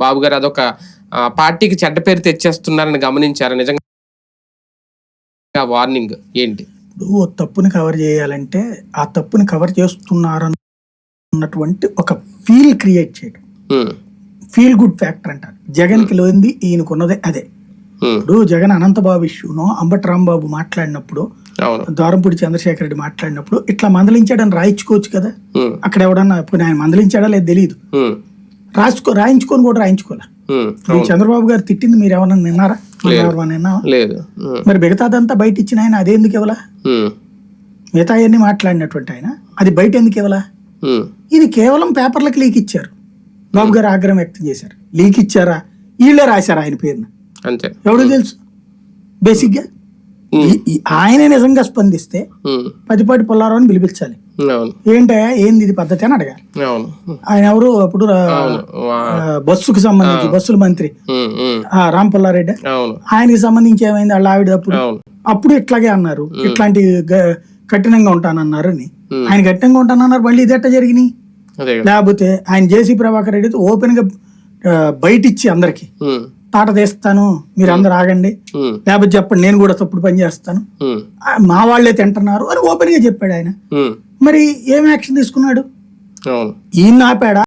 బాబు గారు అదొక పార్టీకి చెడ్డ పేరు తెచ్చేస్తున్నారని గమనించారు. నిజంగా వార్నింగ్ ఏంటి? ఇప్పుడు తప్పుని కవర్ చేయాలంటే ఆ తప్పుని కవర్ చేస్తున్నారన్నటువంటి ఒక ఫీల్ క్రియేట్ చేయడం, ఫీల్ గుడ్ ఫ్యాక్టర్ అంటారు. జగన్కి లోంది ఈయనకున్నదే అదే. ఇప్పుడు జగన్ అనంతబాబు ఇష్యూనో అంబటి రాంబాబు మాట్లాడినప్పుడు, ద్వారంపూడి చంద్రశేఖర్ రెడ్డి మాట్లాడినప్పుడు ఇట్లా మందలించాడని రాయించుకోవచ్చు కదా. అక్కడ ఎవడన్నా ఇప్పుడు ఆయన మందలించాడా లేదు తెలియదు, రాయించుకొని కూడా రాయించుకోలే. చంద్రబాబు గారు తిట్టింది మీరు ఎవరన్నా విన్నారా? ఎవరన్నా లేదు. మరి మిగతాదంతా బయట ఇచ్చిన ఆయన అదే ఎందుకు ఇవ్వలా? మిగతా అన్ని మాట్లాడినటువంటి ఆయన అది బయట ఎందుకు ఇవ్వలా? ఇది కేవలం పేపర్లకు లీక్ ఇచ్చారు. బాబు గారు ఆగ్రహం వ్యక్తం చేశారు. లీక్ ఇచ్చారా, వీళ్ళే రాశారు ఆయన పేరున, ఎవడు తెలుసు? బేసిక్ గా ఆయనే నిజంగా స్పందిస్తే పదిపాటి పుల్లారావుని పిలిపించాలి. ఏంటయ్యా ఏంది ఇది పద్ధతి అని అడగాలి. ఆయన ఎవరు అప్పుడు బస్సుకు సంబంధించి బస్సుల మంత్రి రామ్ పుల్లారెడ్డి, ఆయనకి సంబంధించి ఏమైంది వాళ్ళ ఆవిడ అప్పుడు ఇట్లాగే అన్నారు, ఇట్లాంటి కఠినంగా ఉంటానన్నారు అని. ఆయన కఠినంగా ఉంటానన్నారు, మళ్ళీ ఇది ఎట్లా జరిగినాయి? లేకపోతే ఆయన జేసీ ప్రభాకర్ రెడ్డి ఓపెన్ గా బయట ఇచ్చి అందరికి తాట తీస్తాను, మీరు అందరు ఆగండి, లేకపోతే చెప్పండి నేను కూడా తప్పుడు పని చేస్తాను, మా వాళ్లే తింటున్నారు అని ఓపెన్ గా చెప్పాడు ఆయన. మరి ఏం యాక్షన్ తీసుకున్నాడు? ఈయన ఆపాడా?